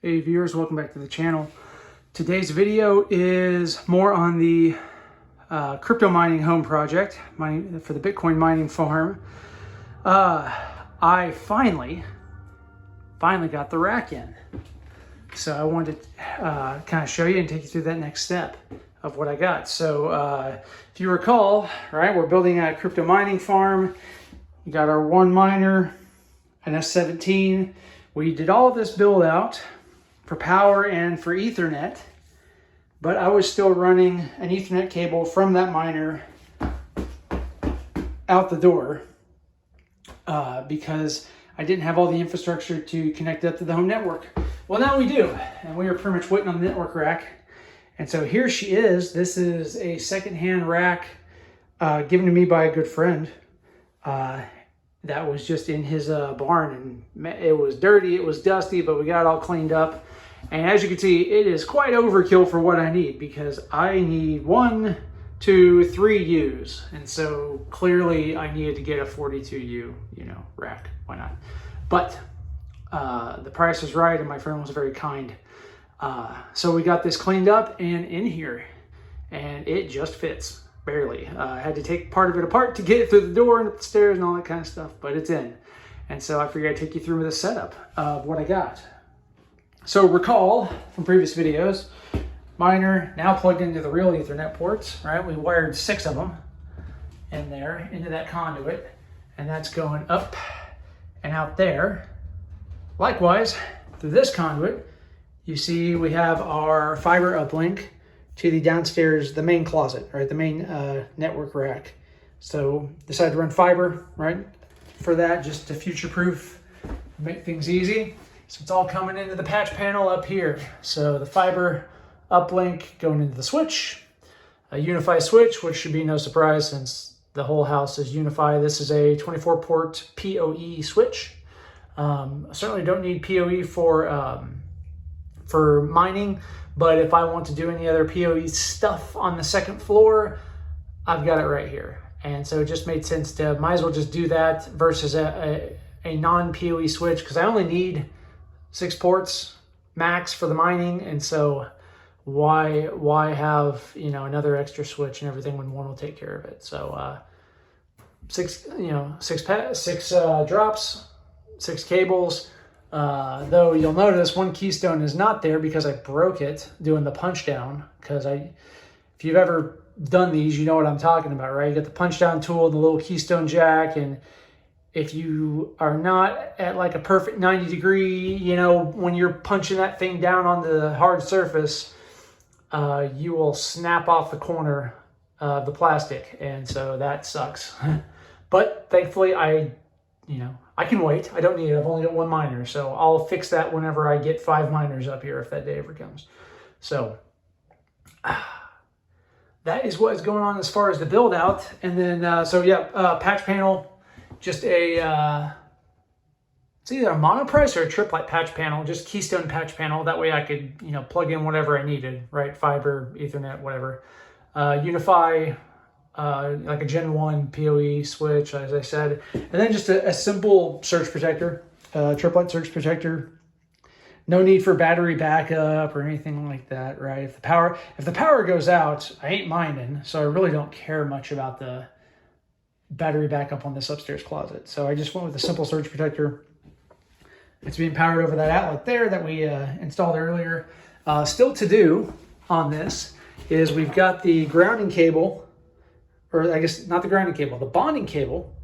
Hey viewers, welcome back to the channel. Today's video is more on the crypto mining home project, for the Bitcoin mining farm. I finally got the rack in. So I wanted to kind of show you and take you through that next step of what I got. So if you recall, right, we're building a crypto mining farm. We got our one miner, an S17. We did all of this build out for power and for Ethernet, but I was still running an Ethernet cable from that miner out the door because I didn't have all the infrastructure to connect up to the home network. Well, now we do, and we are pretty much waiting on the network rack. And so here she is. This is a secondhand rack given to me by a good friend. That was just in his barn, and it was dirty, it was dusty, but we got it all cleaned up. And as you can see, it is quite overkill for what I need, because I need 1, 2, 3 U's. And so clearly I needed to get a 42U, rack. Why not? But the price was right, and my friend was very kind. So we got this cleaned up and in here, and it just fits. Barely. I had to take part of it apart to get it through the door and up the stairs and all that kind of stuff, but it's in. And so I figured I'd take you through the setup of what I got. So recall from previous videos, miner now plugged into the real Ethernet ports, right? We wired 6 of them in there into that conduit, and that's going up and out there. Likewise, through this conduit, you see we have our fiber uplink to the downstairs, the main closet, right? The main network rack. So decided to run fiber, right? For that, just to future-proof, make things easy. So it's all coming into the patch panel up here. So the fiber uplink going into the switch, a Unify switch, which should be no surprise since the whole house is Unify. This is a 24-port PoE switch. Certainly don't need PoE for mining, but if I want to do any other PoE stuff on the second floor, I've got it right here. And so it just made sense to, might as well just do that versus a non-PoE switch, because I only need 6 ports max for the mining. And so why have, another extra switch and everything when one will take care of it? So 6 drops, 6 cables. Though you'll notice one keystone is not there because I broke it doing the punch down. Because if you've ever done these, you know what I'm talking about, right? You get the punch down tool, the little keystone jack, and if you are not at like a perfect 90 degree, when you're punching that thing down on the hard surface, you will snap off the corner of the plastic, and so that sucks. But thankfully I can wait. I don't need it. I've only got 1 miner, so I'll fix that whenever I get 5 miners up here, if that day ever comes. So that is what is going on as far as the build out. And then, patch panel, just it's either a monoprice or a triplet patch panel, just keystone patch panel. That way I could, plug in whatever I needed, right? Fiber, Ethernet, whatever. Unify, like a Gen 1 PoE switch, as I said. And then just a simple surge protector, triplet surge protector. No need for battery backup or anything like that, right? If the power goes out, I ain't mining, so I really don't care much about the battery backup on this upstairs closet. So I just went with a simple surge protector. It's being powered over that outlet there that we installed earlier. Still to do on this is we've got the grounding cable, or I guess not the grounding cable, the bonding cable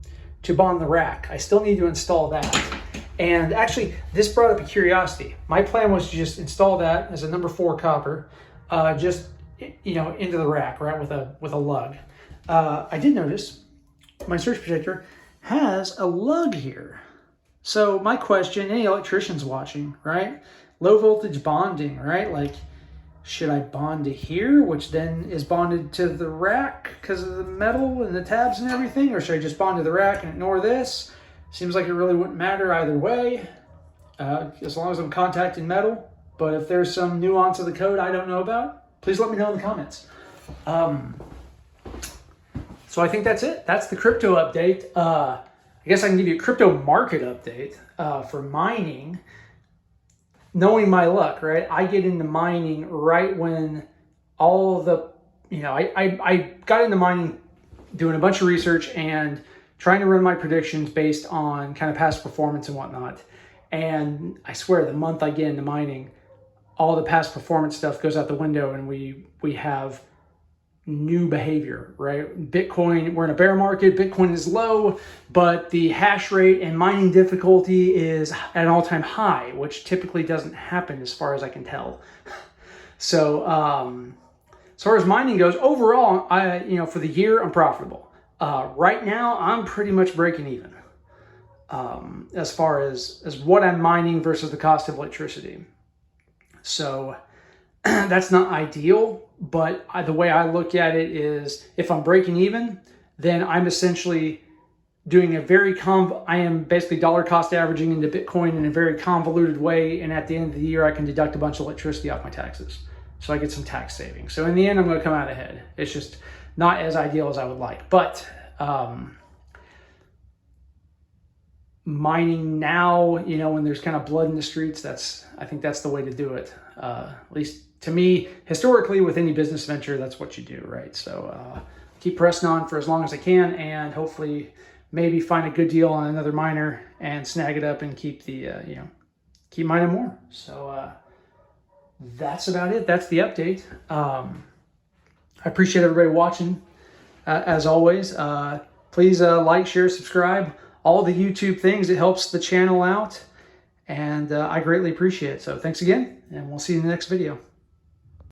to bond the rack. I still need to install that. And actually, this brought up a curiosity. My plan was to just install that as a number 4 copper, just into the rack, right, with a lug. I did notice my surge protector has a lug here. So my question, any electricians watching, right? Low voltage bonding, right? Like, should I bond to here, which then is bonded to the rack because of the metal and the tabs and everything? Or should I just bond to the rack and ignore this? Seems like it really wouldn't matter either way, as long as I'm contacting metal. But if there's some nuance of the code I don't know about, please let me know in the comments. So I think that's it. That's the crypto update. I guess I can give you a crypto market update for mining. knowing my luck, right? I get into mining right when all the, I got into mining doing a bunch of research and trying to run my predictions based on kind of past performance and whatnot. And I swear the month I get into mining, all the past performance stuff goes out the window and we have new behavior, right? Bitcoin, we're in a bear market, Bitcoin is low, but the hash rate and mining difficulty is at an all-time high, which typically doesn't happen as far as I can tell. So as far as mining goes, overall, for the year, I'm profitable. Right now, I'm pretty much breaking even as far as what I'm mining versus the cost of electricity. So that's not ideal, but the way I look at it is if I'm breaking even, then I'm essentially doing I am basically dollar cost averaging into Bitcoin in a very convoluted way. And at the end of the year, I can deduct a bunch of electricity off my taxes. So I get some tax savings. So in the end, I'm going to come out ahead. It's just not as ideal as I would like. But mining now, when there's kind of blood in the streets, I think that's the way to do it. At least to me, historically, with any business venture, that's what you do, right? So keep pressing on for as long as I can, and hopefully maybe find a good deal on another miner and snag it up and keep keep mining more. So that's about it. That's the update. I appreciate everybody watching. As always, please like, share, subscribe, all the YouTube things. It helps the channel out, and I greatly appreciate it. So thanks again, and we'll see you in the next video.